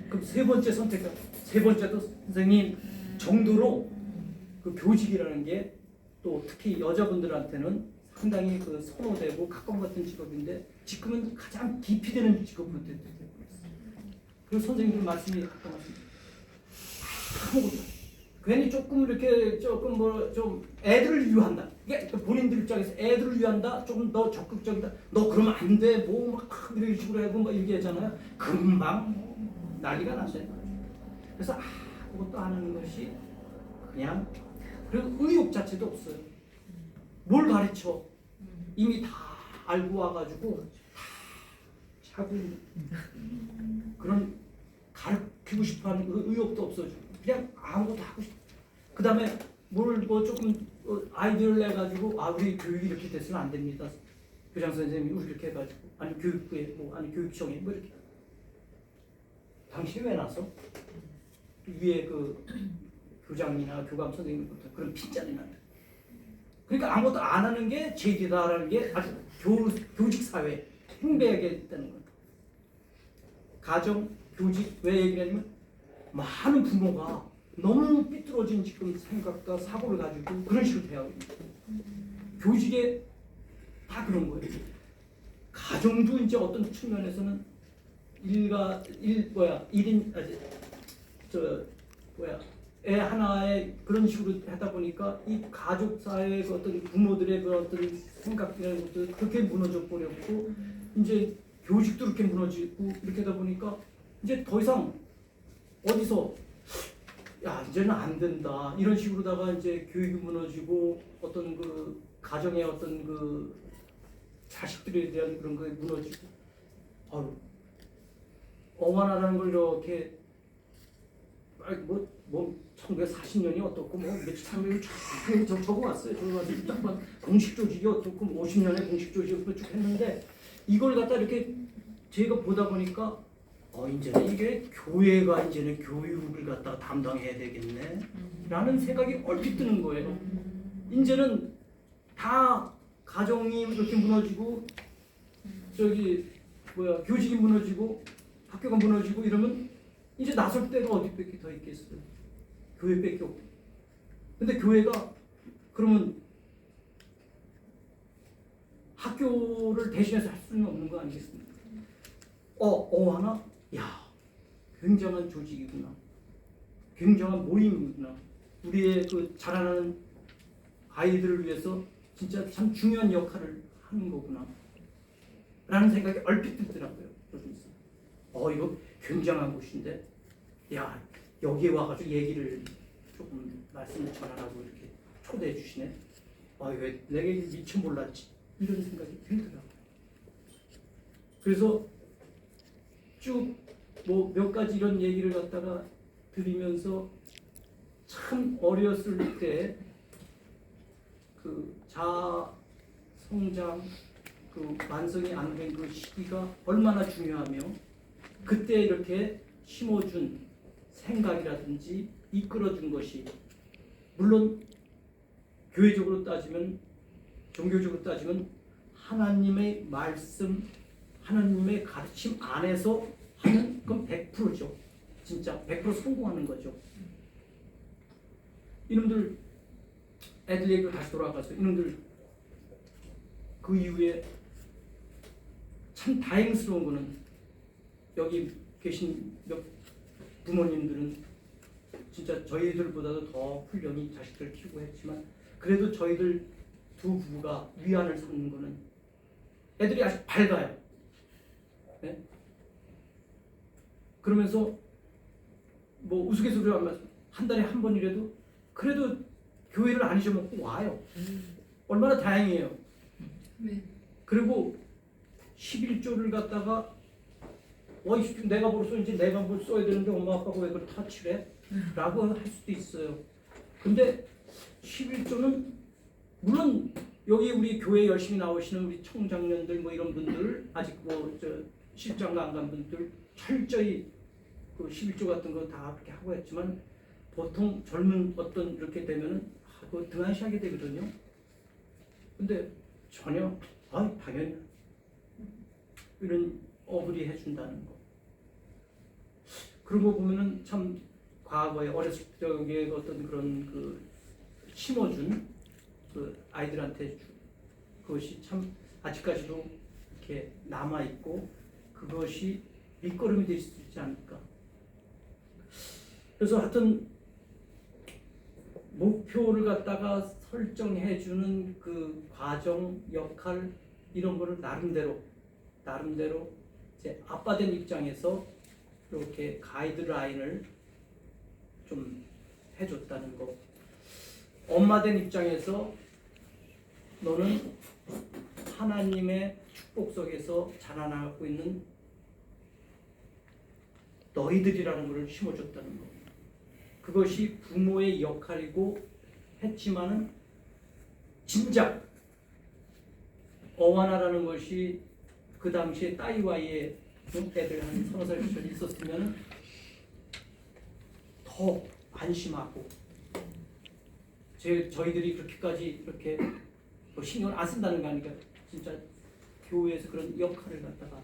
그럼 세 번째 선택은 세 번째도 선생님 정도로 그 교직이라는 게 또 특히 여자분들한테는 상당히 그 선호되고 각광받던 직업인데 지금은 가장 깊이 되는 직업으로 되고 있어요. 그리고 선생님들 말씀이 아무것도 괜히 조금 이렇게 좀 애들을 유한다. 이게 본인들 입장에서 애들을 유한다. 조금 더 적극적이다. 너 그러면 안 돼. 뭐 막 이런 식으로 하고 막 얘기하잖아요. 금방 난리가 났어요. 그래서 아무것도 안 하는 것이 그냥 그리고 의욕 자체도 없어요. 뭘 가르쳐? 이미 다 알고 와가지고 다 자고 그런 가르치고 싶어하는 의욕도 없어지고 그냥 아무것도 하고 싶어. 그 다음에 뭘 뭐 조금 아이디어를 내가지고 우리 교육이 이렇게 됐으면 안 됩니다. 교장 선생님이 우리 이렇게 해가지고 아니 교육부에 뭐 아니 교육청에 뭐 이렇게 당신이 왜 나서 위에 그 교장이나 교감 선생님부터 그런 핀잔이 난다. 그러니까 아무것도 안 하는 게 제기다라는 게 아주 교직 사회 행배하게 됐다는 거예요. 가정 교직 왜 얘기를 하냐면 많은 부모가 너무 삐뚤어진 지금 생각과 사고를 가지고 그런 식으로 대하고 있는 거예요. 교직에 다 그런 거예요. 가정도 이제 어떤 측면에서는 애 하나에 그런 식으로 하다 보니까 이 가족 사회의 어떤 부모들의 그런 어떤 생각이라는 것도 그렇게 무너져 버렸고 이제 교직도 그렇게 무너지고 이렇게 하다 보니까 이제 더 이상 어디서 이제는 안 된다 이런 식으로다가 이제 교육이 무너지고 어떤 그 가정의 어떤 그 자식들에 대한 그런 게 무너지고 어머나라는 걸 이렇게 뭐 1940년이 어떻고 뭐 며칠 참여를 쭉 적어왔어요. 적어왔어요. 딱 공식 조직이 어떻고 50년의 공식 조직을 쭉 했는데 이걸 갖다 이렇게 제가 보다 보니까 이제는 이게 교회가 이제는 교육을 갖다 담당해야 되겠네 라는 생각이 얼핏 드는 거예요. 이제는 다 가정이 이렇게 무너지고 교직이 무너지고 학교가 무너지고 이러면 이제 나설 때가 어디밖에 더 있겠어요. 교회밖에 없고. 근데 교회가 그러면 학교를 대신해서 할 수는 없는 거 아니겠습니까? 하나? 굉장한 조직이구나. 굉장한 모임이구나. 우리의 그 자라나는 아이들을 위해서 진짜 참 중요한 역할을 하는 거구나. 라는 생각이 얼핏 들더라고요. 이거 굉장한 곳인데, 여기에 와가지고 얘기를 조금 말씀을 전하라고 이렇게 초대해 주시네. 왜 내가 미처 몰랐지? 이런 생각이 들더라고요. 그래서 쭉 뭐 몇 가지 이런 얘기를 갖다가 드리면서 참 어렸을 때 그 자아 성장 그 완성이 안 된 그 시기가 얼마나 중요하며 그때 이렇게 심어준 생각이라든지 이끌어준 것이 물론 교회적으로 따지면 종교적으로 따지면 하나님의 말씀 하나님의 가르침 안에서 하는 건 100%죠. 진짜 100% 성공하는 거죠. 이놈들 애들 얘기로 다시 돌아가서 이놈들 그 이후에 참 다행스러운 거는 여기 계신 몇 부모님들은 진짜 저희들보다도 더 훌륭히 자식들 키우고 했지만 그래도 저희들 두 부부가 위안을 삼는 거는 애들이 아직 밝아요. 네? 그러면서 뭐 우스갯소리로 하면 한 달에 한 번이라도 그래도 교회를 안 잊어먹고 와요. 얼마나 다행이에요.
네.
그리고 11조를 갖다가 내가 벌써 이제 내가 뭘 써야 되는데 엄마 아빠가 왜 그걸 터치래? 라고 할 수도 있어요. 근데 11조는 물론 여기 우리 교회 열심히 나오시는 우리 청장년들 뭐 이런 분들 아직 실장가 안 간 분들 철저히 그 11조 같은 거 다 그렇게 하고 했지만 보통 젊은 어떤 이렇게 되면은 그거 등한시하게 되거든요. 근데 전혀 당연히 이런 어불이 해준다는 거 그런 거 보면은 참 과거에 어렸을 적에 어떤 그런 그 심어준 그 아이들한테 그것이 참 아직까지도 이렇게 남아 있고 그것이 밑거름이 될 수 있지 않을까. 그래서 하여튼 목표를 갖다가 설정해주는 그 과정, 역할 이런 거를 나름대로 이제 아빠 된 입장에서 이렇게 가이드라인을 좀 해줬다는 거. 엄마 된 입장에서 너는 하나님의 축복 속에서 자라나고 있는 너희들이라는 것을 심어줬다는 거. 그것이 부모의 역할이고 했지만은 진작 어와나라는 것이 그 당시에 따이와이의 애들 한 3살 시절 있었으면 더 안심하고 저희들이 그렇게까지 이렇게 뭐 신경을 안 쓴다는 거 아니까 진짜 교회에서 그런 역할을 갖다가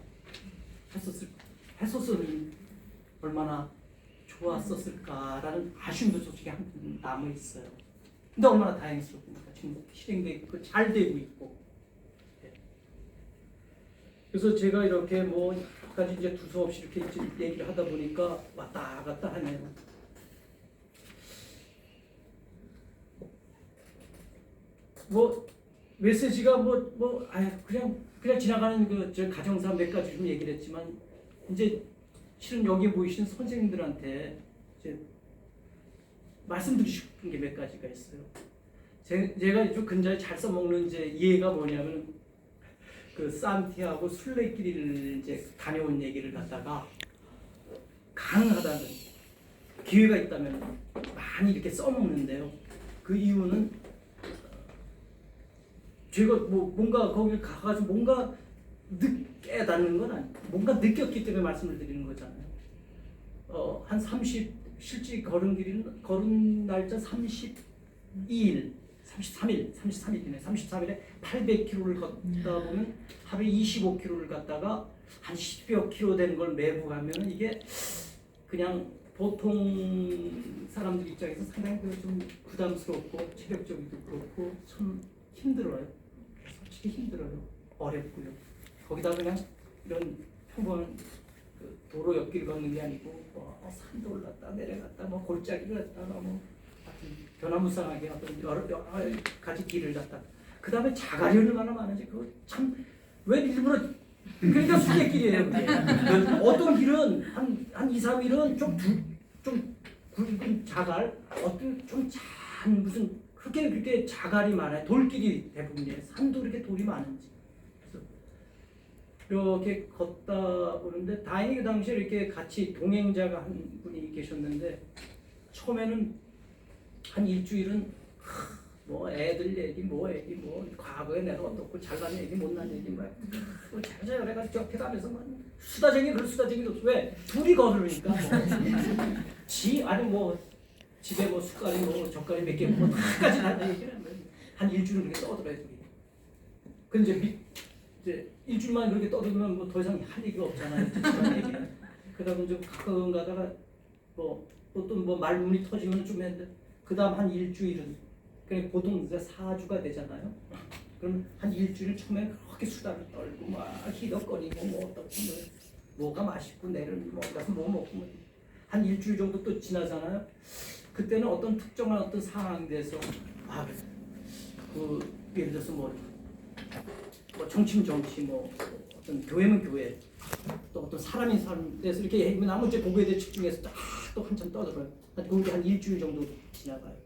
했었으면 얼마나 좋았었을까라는 아쉬움도 솔직히 한편 남아 있어요. 근데 얼마나 다행스럽습니까? 지금 실행되고 잘 되고 있고. 그래서 제가 이렇게 뭐 여러 가지 이제 두서없이 이렇게 얘기를 하다 보니까 왔다 갔다 하네요. 뭐 메시지가 그냥 지나가는 저 가정사 몇 가지 좀 얘기를 했지만 이제 실은 여기 모이신 선생님들한테 이제 말씀드리고 싶은 게 몇 가지가 있어요. 제가 좀 근자에 잘 써먹는 이제 이해가 뭐냐면 그 산티아고 순례길을 이제 다녀온 얘기를 갖다가 가능하다면 기회가 있다면 많이 이렇게 써먹는데요. 그 이유는 제가 뭐 뭔가 거기 가가지고 뭔가 깨닫는 건 아니에요. 뭔가 느꼈기 때문에 말씀을 드리는 거잖아요. 한 30 걸은 날짜 33일이네. 33일에 800km를 걷다 보면 하루에 25km를 갔다가 한 10여 킬로 되는 걸 매부 가면은 이게 그냥 보통 사람들 입장에서 상당히 좀 부담스럽고 체력적이도 그렇고 참 힘들어요. 솔직히 힘들어요. 어렵고요. 거기다 그냥 이런 평범한 그 도로 옆길 걷는 게 아니고 뭐 산도 올랐다 내려갔다 뭐 골짜기를 갔다가 뭐 변화무쌍하게 어떤 여러 가지 길을 갔다. 그 다음에 자갈이 얼마나 많은지 그거 참 왜 일부러 그러니까 수계길이에요. 그게. 어떤 길은 한 2, 3일은 좀 굵은 자갈, 어떤 좀 잔 무슨 그렇게 자갈이 많아요. 돌길이 대부분이에요. 산도 이렇게 돌이 많은지. 그래서 이렇게 걷다 오는데 다행히 그 당시에 이렇게 같이 동행자가 한 분이 계셨는데 처음에는 한 일주일은 뭐 애들 얘기 뭐 과거에 내가 어떻고 잘난 얘기 못난 얘기 뭐 자자 그래가지고 옆에 가면서 뭐 수다쟁이 그런 수다쟁이도 없어. 왜 둘이 걸으니까 아니 뭐 집에 뭐 숟갈이 뭐 젓갈이 몇 개 뭐 다까지 다 얘기를 한 일주일은 그렇게 떠들어야 돼. 근데 이제 일주일만 그렇게 떠들면 뭐 더 이상 할 얘기가 없잖아요. 그러다 이제 가끔 가다가 뭐 또 뭐 말문이 터지면 좀 했는데 그 다음 한 일주일은 그러니까 보통 이제 4주가 되잖아요. 그럼 한 일주일 처음에 그렇게 수다를 떨고 막 희덕거리고 뭐 어떻게 뭐가 맛있고 내일은 뭐 가서 뭐 먹고 한 일주일 정도 또 지나잖아요. 그때는 어떤 특정한 어떤 상황에 대해서 그 예를 들어서 뭐 정치면 뭐 어떤 교회면 교회 또 어떤 사람인 사람 돼서 이렇게 얘기하면 아무튼 그거에 대해 집중해서 또 한참 떠들어요. 그게 한 일주일 정도 지나가요.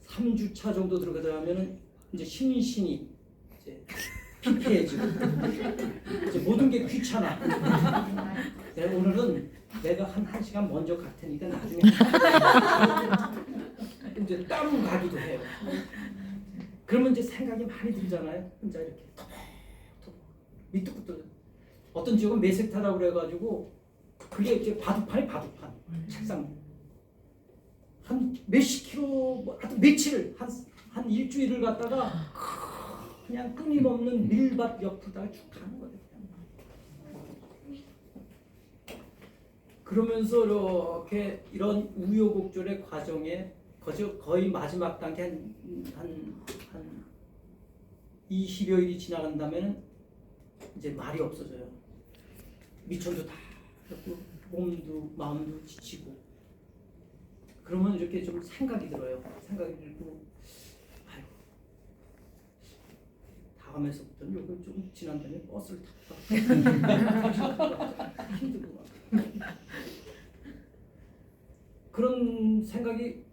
3주차 정도 들어가다 하면은 이제 심신이 이제 피폐해지고 이제 모든 게 귀찮아. 오늘은 내가 한 1시간 먼저 갈 테니까 나중에 이제 따로 가기도 해요. 그러면 이제 생각이 많이 들잖아요. 혼자 이렇게 밑도 끝도 어떤 지역은 매색타라고 그래가지고 그게 이제 바둑판 책상 한 몇십 킬로 하여튼 며칠을 한 일주일을 갖다가 그냥 끊임없는 밀밭 옆으로다가 쭉 가는 거예요. 그러면서 이렇게 이런 우여곡절의 과정에 거의 마지막 단계 한 20여일이 지나간다면 이제 말이 없어져요. 미천도 다 그렇고 몸도 마음도 지치고 그러면 이렇게 좀 생각이 들어요. 생각이 들고 다음에서부터는 요거 좀 지난 다음에 버스를 탔다. 힘들고 그런 생각이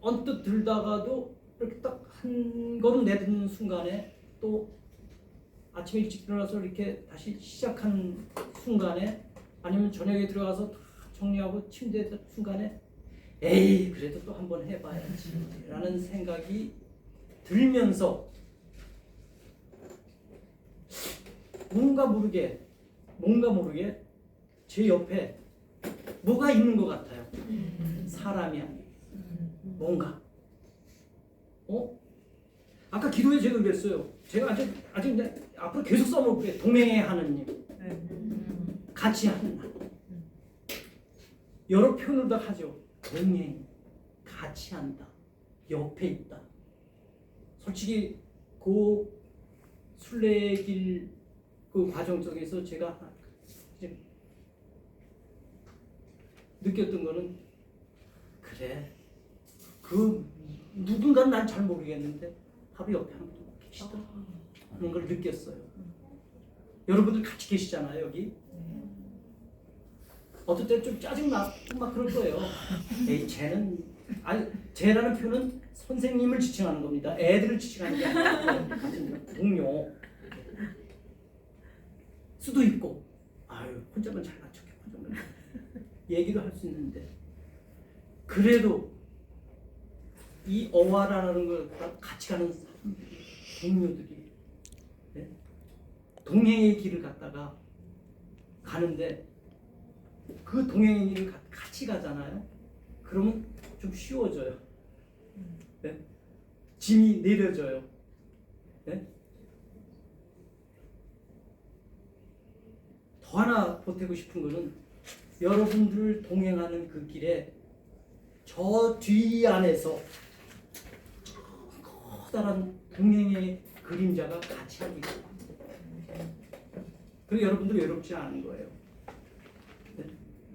언뜻 들다가도 이렇게 딱 한 걸음 내딛는 순간에 또 아침에 일찍 일어나서 이렇게 다시 시작하는 순간에 아니면 저녁에 들어가서 다 정리하고 침대에 들 순간에 에이 그래도 또 한번 해봐야지 라는 생각이 들면서 뭔가 모르게 제 옆에 뭐가 있는 것 같아요. 사람이 아니고 뭔가 아까 기도에 제가 그랬어요. 제가 아직 이제 앞으로 계속 써먹을게요. 동행해 하느님, 같이 하는 하나님. 여러 표현을 다 하죠. 동행, 같이 한다, 옆에 있다. 솔직히 그 순례길 그 과정 속에서 제가 이제 느꼈던 거는 그래 그 누군가는 난 잘 모르겠는데 바로 옆에 한 분 계시다 하는 걸 느꼈어요. 여러분들 같이 계시잖아요 여기. 어떨 때 좀 짜증나고 막 그럴 거예요. 에이 쟤는 아니 쟤라는 표현은 선생님을 지칭하는 겁니다. 애들을 지칭하는 게 아니라 같은 동료 수도 있고 아유 혼자만 잘 맞췄게 혼자만 얘기도 할 수 있는데 그래도 이 어와라는 걸 같이 가는 사람들이 동료들이 네? 동행의 길을 갔다가 가는데 그 동행의 길을 같이 가잖아요. 그러면 좀 쉬워져요. 네? 짐이 내려져요. 네? 더 하나 보태고 싶은 거는 여러분들 동행하는 그 길에 저 뒤 안에서 커다란 동행의 그림자가 같이 하고 있어요. 그리고 여러분들 외롭지 않은 거예요. 네?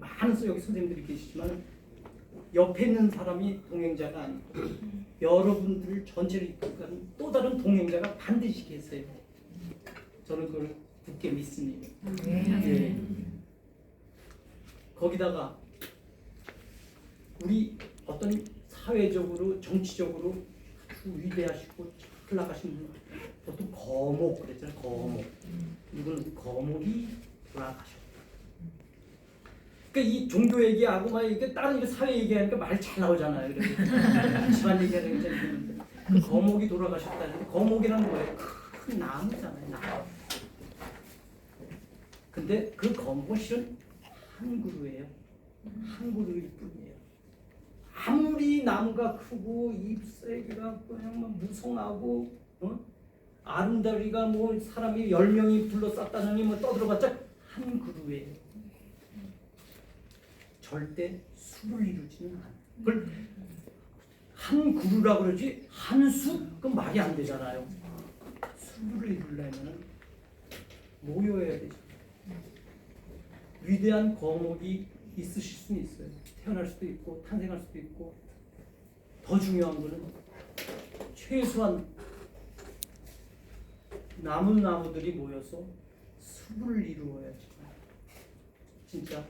많은 여기 선생님들이 계시지만 옆에 있는 사람이 동행자가 아니고 여러분들 전체를 이끌어가는 또 다른 동행자가 반드시 계세요. 저는 그걸 굳게 믿습니다. 예. 거기다가 우리 어떤 사회적으로 정치적으로 아주 위대하시고 잘 나가신 분 보통 거목 그랬잖아요. 거목 누구는 거목이 돌아가셨다. 그러니까 이 종교 얘기하고 막 이게 다른 이게 사회 얘기하니까 말 잘 나오잖아요. 그래서 집안 얘기하는 게 있는데 그 거목이 돌아가셨다는데 거목이란 뭐예요? 큰 나무잖아요. 나무. 근데 그 거목은 실은 한 그루예요. 한 그루일 뿐이에요. 아무리 나무가 크고 잎사귀가 그냥 막 무성하고 아름다리가 뭐 사람이 10명이 둘러쌌다느니 뭐 떠들어봤자 한 그루예요. 절대 숲을 이루지는 않아요. 그걸 한 그루라고 그러지 한 숲? 그건 말이 안 되잖아요. 숲을 이루려면 모여야 되죠. 위대한 거목이 있으실 수는 있어요. 태어날 수도 있고 탄생할 수도 있고 더 중요한 거는 최소한 남은 나무들이 모여서 숲을 이루어야지 진짜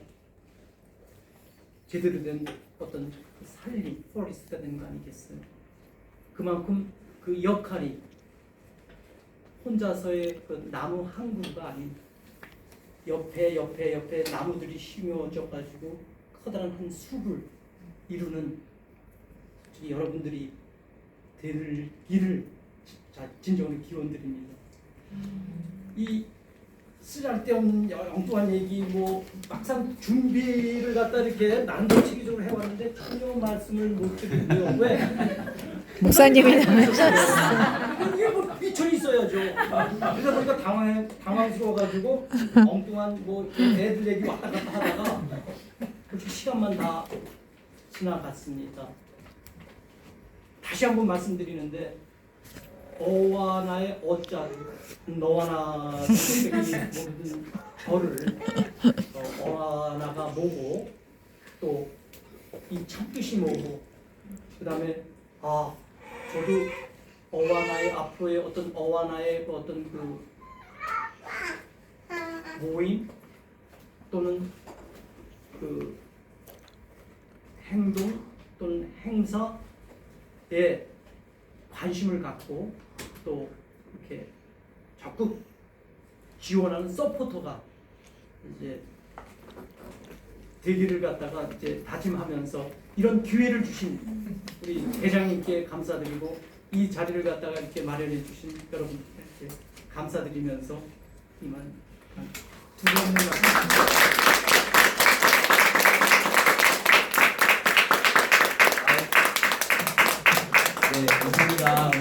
제대로 된 어떤 살림, 포레스트가 되는 거 아니겠어요? 그만큼 그 역할이 혼자서의 그 나무 한 그루가 아닌 옆에 나무들이 심어져 가지고 커다란 한 숲을 이루는 여러분들이 되기를 진정으로 기원드립니다. 이 쓸데없는 엉뚱한 얘기 뭐 막상 준비를 갖다 이렇게 난도치기적으로 해왔는데 전혀 말씀을 못 드리고요. 왜?
목사님이 나오셨어.
이게 뭐 미천이 있어야죠. 그러다 보니까 당황스러워가지고 엉뚱한 뭐 애들 얘기 왔다 갔다 하다가 그렇게 시간만 다 지나갔습니다. 다시 한번 말씀드리는데 어와 나의 어자 너와 나 모든 저를 어와 나가 뭐고 또 이 참뜻이 뭐고 그 다음에 저도 어와 나의 앞으로의 어떤 어와 나의 어떤 그 모임 또는 그 행동 또는 행사에 관심을 갖고 또 이렇게 적극 지원하는 서포터가 이제 되기를 갖다가 이제 다짐하면서 이런 기회를 주신 우리 회장님께 감사드리고 이 자리를 갖다가 이렇게 마련해 주신 여러분께 감사드리면서 이만 두 번 말씀.
네, 감사합니다.